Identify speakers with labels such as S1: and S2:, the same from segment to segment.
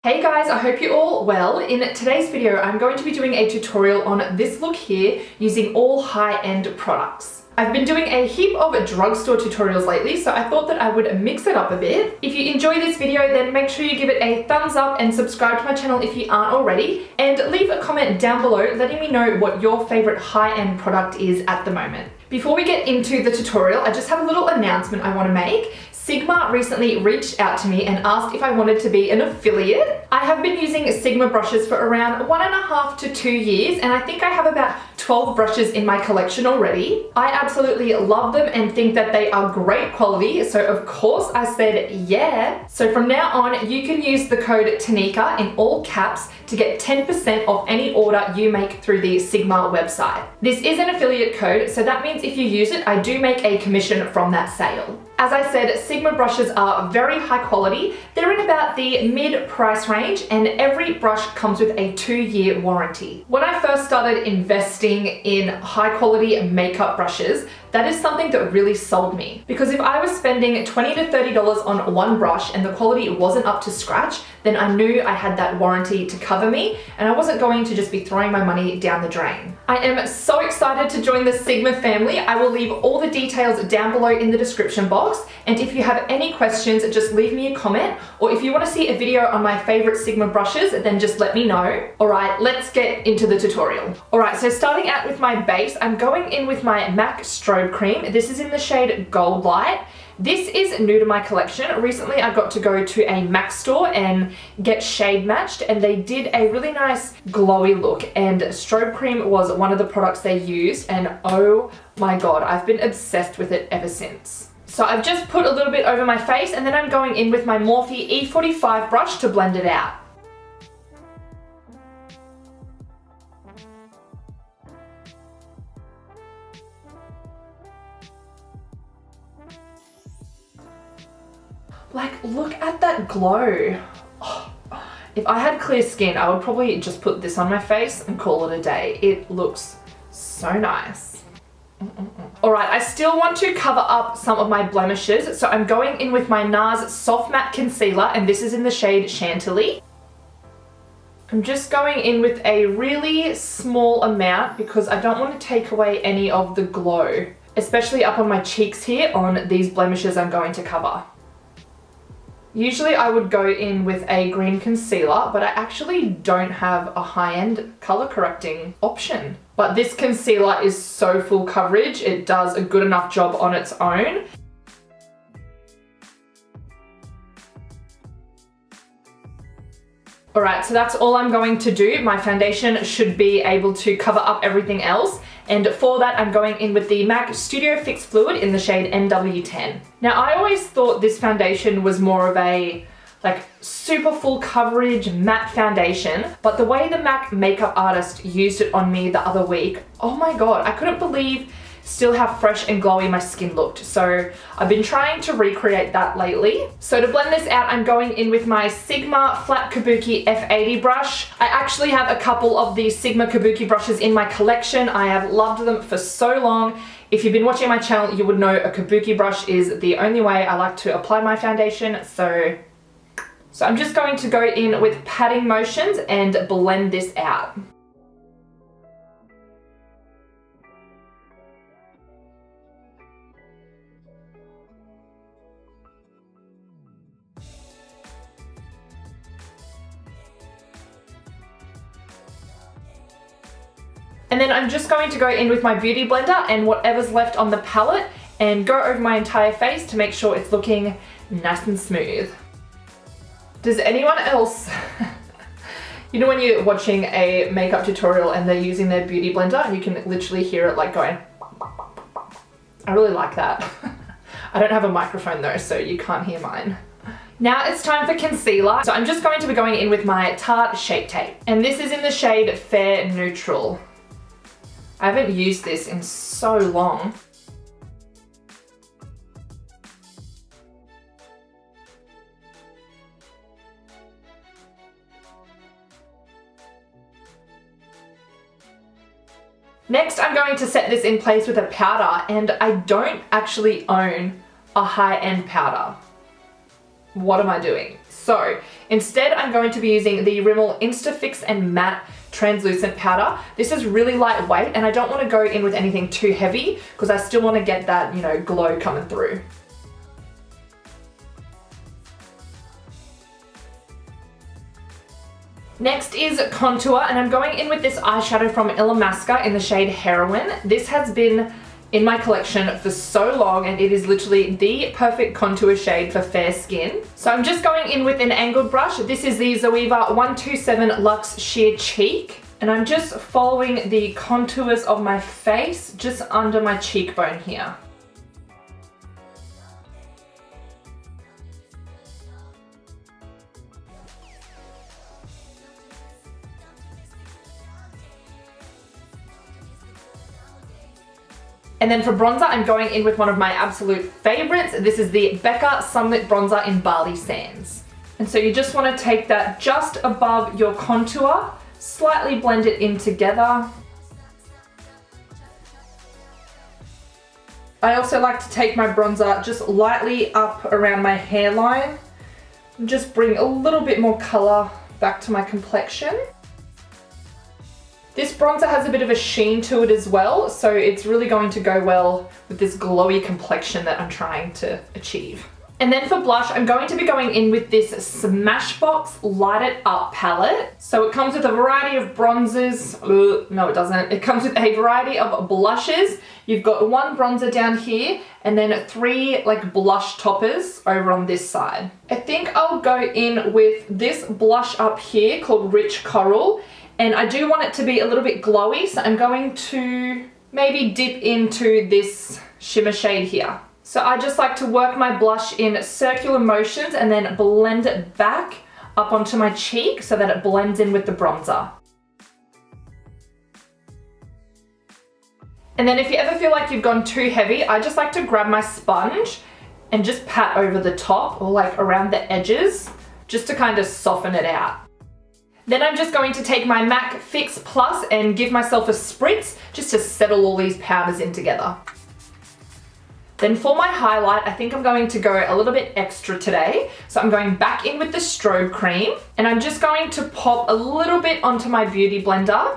S1: Hey guys, I hope you're all well. In today's video, I'm going to be doing a tutorial on this look here using all high-end products. I've been doing a heap of drugstore tutorials lately, so I thought that I would mix it up a bit. If you enjoy this video, then make sure you give it a thumbs up and subscribe to my channel if you aren't already, and leave a comment down below letting me know what your favorite high-end product is at the moment. Before we get into the tutorial, I just have a little announcement I want to make. Sigma recently reached out to me and asked if I wanted to be an affiliate. I have been using Sigma brushes for around 1.5 to 2 years, and I think I have about 12 brushes in my collection already. I absolutely love them and think that they are great quality, so of course I said yeah. So from now on, you can use the code Tanika in all caps to get 10% off any order you make through the Sigma website. This is an affiliate code, so that means if you use it, I do make a commission from that sale. As I said, Sigma brushes are very high quality. They're in about the mid-price range, and every brush comes with a 2-year warranty. When I first started investing in high quality makeup brushes, that is something that really sold me. Because if I was spending $20 to $30 on one brush and the quality wasn't up to scratch, then I knew I had that warranty to cover me, and I wasn't going to just be throwing my money down the drain. I am so excited to join the Sigma family. I will leave all the details down below in the description box, and if you have any questions, just leave me a comment, or if you want to see a video on my favorite Sigma brushes, then just let me know. Alright, let's get into the tutorial. Alright, so starting out with my base, I'm going in with my MAC Strobe cream. This is in the shade Gold Light. This is new to my collection. Recently I got to go to a MAC store and get shade matched, and they did a really nice glowy look, and Strobe cream was one of the products they used, and oh my god, I've been obsessed with it ever since. So I've just put a little bit over my face, and then I'm going in with my Morphe E45 brush to blend it out. Like, look at that glow. Oh, if I had clear skin, I would probably just put this on my face and call it a day. It looks so nice. Alright, I still want to cover up some of my blemishes, so I'm going in with my Nars Soft Matte Concealer, and this is in the shade Chantilly. I'm just going in with a really small amount because I don't want to take away any of the glow, especially up on my cheeks here on these blemishes I'm going to cover. Usually I would go in with a green concealer, but I actually don't have a high-end color correcting option. But this concealer is so full coverage, it does a good enough job on its own. Alright, so that's all I'm going to do. My foundation should be able to cover up everything else. And for that, I'm going in with the MAC Studio Fix Fluid in the shade NW10. Now, I always thought this foundation was more of a like super full coverage matte foundation, but the way the MAC makeup artist used it on me the other week, oh my god, I couldn't believe still how fresh and glowy my skin looked. So I've been trying to recreate that lately. So to blend this out, I'm going in with my Sigma Flat Kabuki F80 brush. I actually have a couple of these Sigma Kabuki brushes in my collection. I have loved them for so long. If you've been watching my channel, you would know a Kabuki brush is the only way I like to apply my foundation. So I'm just going to go in with patting motions and blend this out. And then I'm just going to go in with my beauty blender and whatever's left on the palette and go over my entire face to make sure it's looking nice and smooth. Does anyone else, you know when you're watching a makeup tutorial and they're using their beauty blender and you can literally hear it like going, I really like that. I don't have a microphone though, so you can't hear mine. Now it's time for concealer. So I'm just going to be going in with my Tarte Shape Tape, and this is in the shade Fair Neutral. I haven't used this in so long. Next, I'm going to set this in place with a powder, and I don't actually own a high-end powder. What am I doing? So Instead, I'm going to be using the Rimmel Insta Fix and Matte Translucent Powder. This is really lightweight and I don't want to go in with anything too heavy because I still want to get that, you know, glow coming through. Next is contour, and I'm going in with this eyeshadow from Illamasqua in the shade Heroine. This has been in my collection for so long and it is literally the perfect contour shade for fair skin. So I'm just going in with an angled brush. This is the Zoeva 127 Luxe Sheer Cheek. And I'm just following the contours of my face just under my cheekbone here. And then for bronzer, I'm going in with one of my absolute favorites. This is the Becca Sunlit Bronzer in Bali Sands. And so you just want to take that just above your contour, slightly blend it in together. I also like to take my bronzer just lightly up around my hairline and just bring a little bit more color back to my complexion. This bronzer has a bit of a sheen to it as well, so it's really going to go well with this glowy complexion that I'm trying to achieve. And then for blush, I'm going to be going in with this Smashbox Light It Up palette. So it comes with a variety of bronzers. No, it doesn't. It comes with a variety of blushes. You've got one bronzer down here and then 3 like blush toppers over on this side. I think I'll go in with this blush up here called Rich Coral. And I do want it to be a little bit glowy, so I'm going to maybe dip into this shimmer shade here. So I just like to work my blush in circular motions and then blend it back up onto my cheek so that it blends in with the bronzer. And then if you ever feel like you've gone too heavy, I just like to grab my sponge and just pat over the top or like around the edges just to kind of soften it out. Then I'm just going to take my MAC Fix Plus and give myself a spritz just to settle all these powders in together. Then for my highlight, I think I'm going to go a little bit extra today. So I'm going back in with the Strobe cream and I'm just going to pop a little bit onto my beauty blender.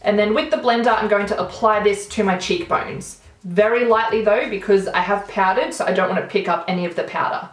S1: And then with the blender, I'm going to apply this to my cheekbones. Very lightly though, because I have powdered, so I don't want to pick up any of the powder.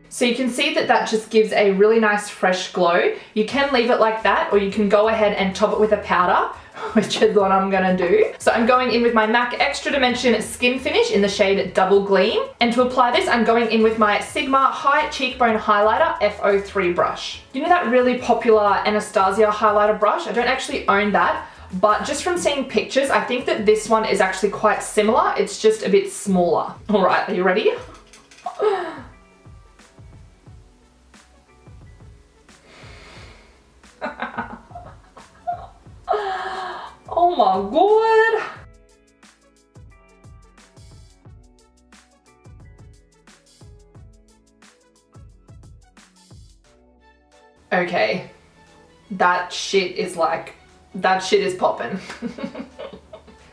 S1: So you can see that that just gives a really nice fresh glow. You can leave it like that or you can go ahead and top it with a powder, which is what I'm gonna do. So I'm going in with my MAC Extra Dimension Skin Finish in the shade Double Gleam. And to apply this, I'm going in with my Sigma High Cheekbone Highlighter F03 brush. You know that really popular Anastasia highlighter brush? I don't actually own that, but just from seeing pictures, I think that this one is actually quite similar. It's just a bit smaller. All right, are you ready? Oh my god! Okay, that shit is poppin'.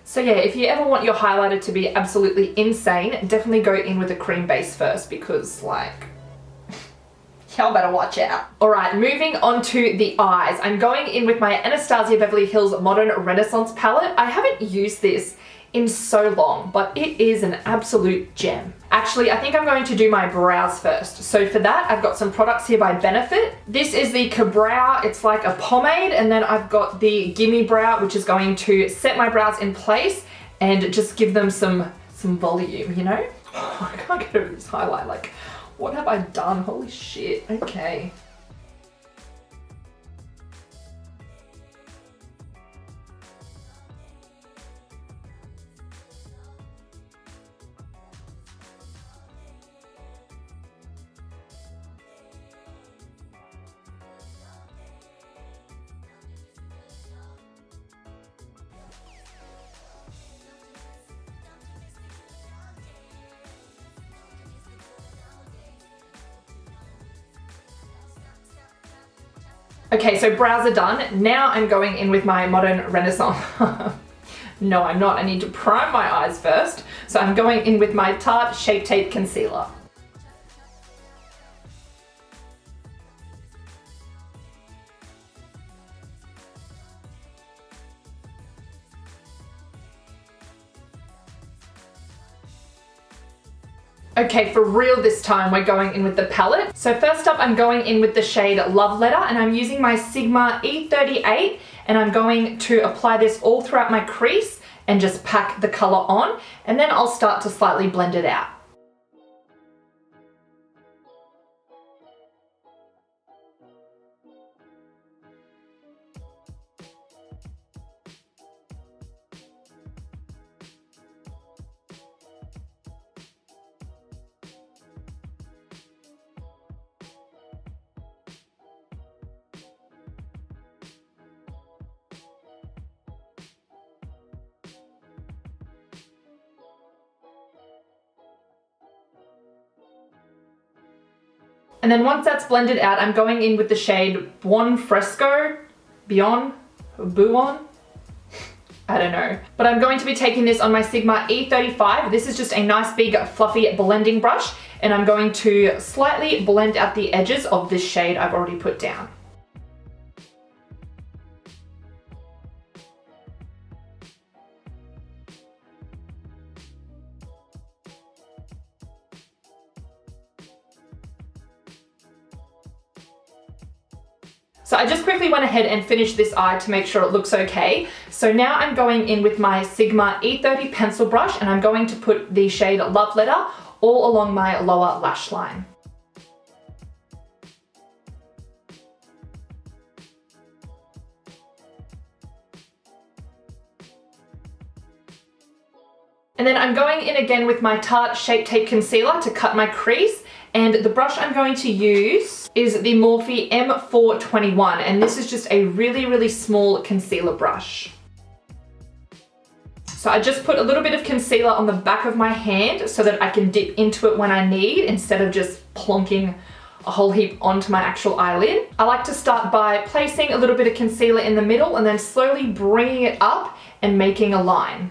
S1: So yeah, if you ever want your highlighter to be absolutely insane, definitely go in with a cream base first because like, y'all better watch out. All right, moving on to the eyes. I'm going in with my Anastasia Beverly Hills Modern Renaissance palette. I haven't used this in so long, but it is an absolute gem. Actually, I think I'm going to do my brows first. So for that, I've got some products here by Benefit. This is the Ka-Brow. It's like a pomade, and then I've got the Gimme Brow, which is going to set my brows in place and just give them some volume, you know? I can't get over this highlight, like, what have I done? Holy shit. Okay. Okay, so brows are done. Now I'm going in with my Modern Renaissance. No, I'm not. I need to prime my eyes first. So I'm going in with my Tarte Shape Tape Concealer. Okay, for real this time, we're going in with the palette. So first up, I'm going in with the shade Love Letter, and I'm using my Sigma E38, and I'm going to apply this all throughout my crease and just pack the color on, and then I'll start to slightly blend it out. And then once that's blended out, I'm going in with the shade Buon Fresco, Buon. I don't know. But I'm going to be taking this on my Sigma E35. This is just a nice big fluffy blending brush, and I'm going to slightly blend out the edges of this shade I've already put down. So I just quickly went ahead and finished this eye to make sure it looks okay. So now I'm going in with my Sigma E30 pencil brush, and I'm going to put the shade Love Letter all along my lower lash line. And then I'm going in again with my Tarte Shape Tape Concealer to cut my crease. And the brush I'm going to use is the Morphe M421, and this is just a really, really small concealer brush. So I just put a little bit of concealer on the back of my hand so that I can dip into it when I need, instead of just plonking a whole heap onto my actual eyelid. I like to start by placing a little bit of concealer in the middle and then slowly bringing it up and making a line.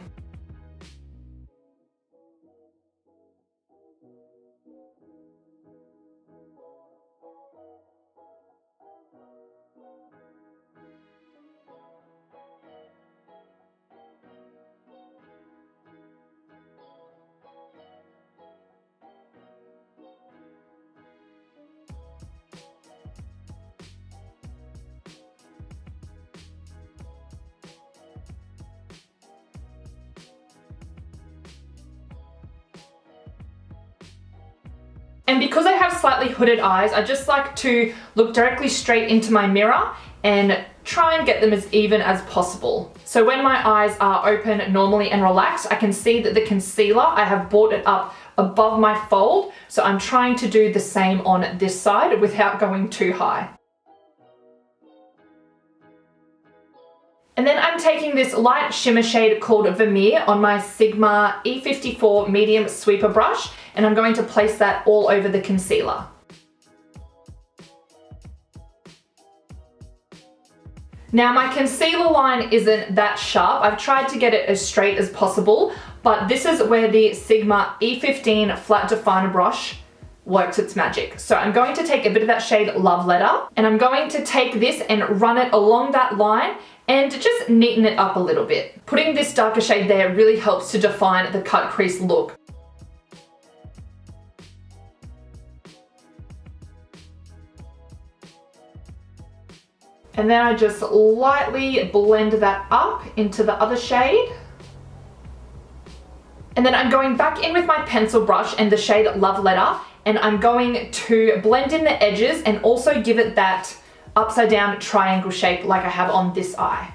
S1: And because I have slightly hooded eyes, I just like to look directly straight into my mirror and try and get them as even as possible. So when my eyes are open normally and relaxed, I can see that the concealer, I have brought it up above my fold. So I'm trying to do the same on this side without going too high. And then I'm taking this light shimmer shade called Vermeer on my Sigma E54 medium sweeper brush, and I'm going to place that all over the concealer. Now my concealer line isn't that sharp. I've tried to get it as straight as possible, but this is where the Sigma E15 flat definer brush works its magic. So I'm going to take a bit of that shade Love Letter, and I'm going to take this and run it along that line and just neaten it up a little bit. Putting this darker shade there really helps to define the cut crease look. And then I just lightly blend that up into the other shade. And then I'm going back in with my pencil brush and the shade Love Letter, and I'm going to blend in the edges and also give it that upside down triangle shape like I have on this eye.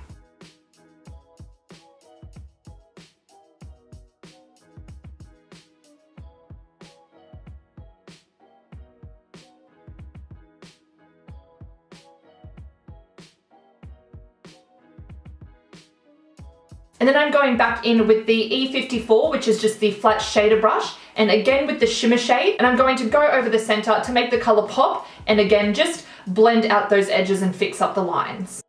S1: And then I'm going back in with the E54, which is just the flat shader brush, and again with the shimmer shade, and I'm going to go over the center to make the color pop, and again just blend out those edges and fix up the lines.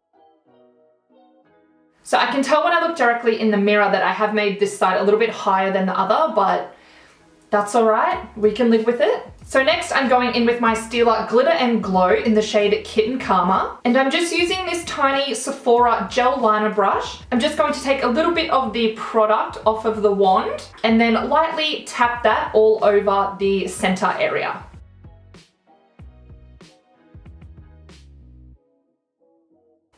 S1: So I can tell when I look directly in the mirror that I have made this side a little bit higher than the other, but that's all right, we can live with it. So next I'm going in with my Stila Glitter and Glow in the shade Kitten Karma. And I'm just using this tiny Sephora gel liner brush. I'm just going to take a little bit of the product off of the wand and then lightly tap that all over the center area.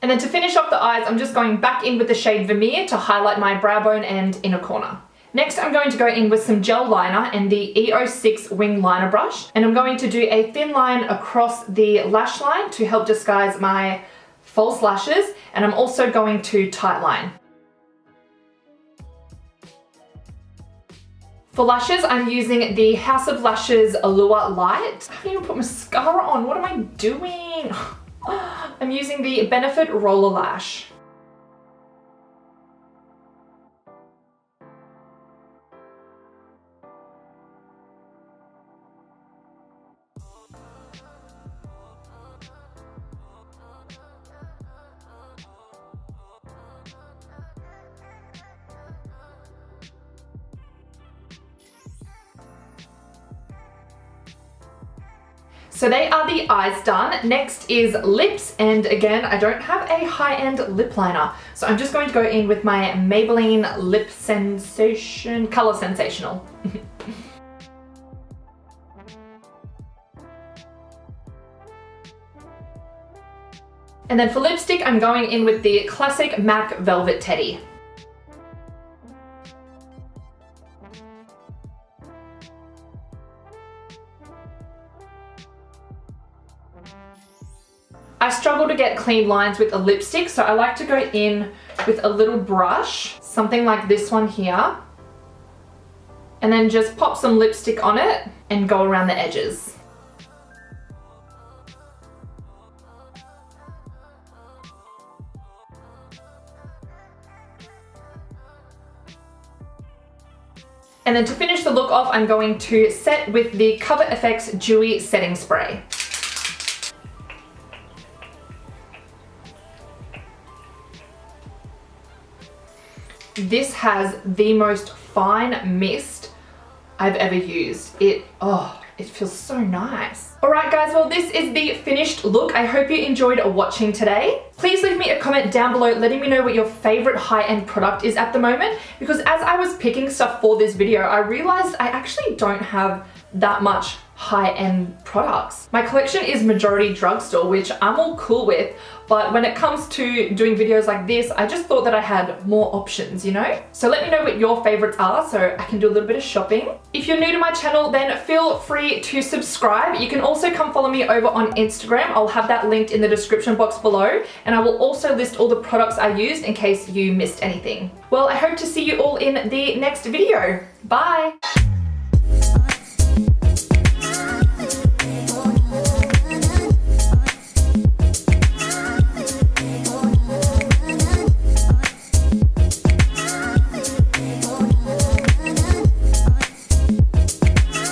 S1: And then to finish off the eyes, I'm just going back in with the shade Vermeer to highlight my brow bone and inner corner. Next, I'm going to go in with some gel liner and the E06 wing liner brush. And I'm going to do a thin line across the lash line to help disguise my false lashes. And I'm also going to tightline. For lashes, I'm using the House of Lashes Allure Light. I haven't even put mascara on. What am I doing? I'm using the Benefit Roller Lash. So they are the eyes done. Next is lips, and again, I don't have a high-end lip liner. So I'm just going to go in with my Maybelline Lip Sensation, Color Sensational. And then for lipstick, I'm going in with the classic MAC Velvet Teddy. I struggle to get clean lines with a lipstick, so I like to go in with a little brush, something like this one here, and then just pop some lipstick on it and go around the edges. And then to finish the look off, I'm going to set with the Cover FX Dewy Setting Spray. This has the most fine mist I've ever used. It feels so nice. Alright guys, well this is the finished look. I hope you enjoyed watching today. Please leave me a comment down below letting me know what your favorite high-end product is at the moment, because as I was picking stuff for this video, I realized I actually don't have that much high-end products. My collection is majority drugstore, which I'm all cool with, but when it comes to doing videos like this, I just thought that I had more options, you know? So let me know what your favorites are so I can do a little bit of shopping. If you're new to my channel, then feel free to subscribe. You can also come follow me over on Instagram. I'll have that linked in the description box below, and I will also list all the products I used in case you missed anything. Well, I hope to see you all in the next video. Bye!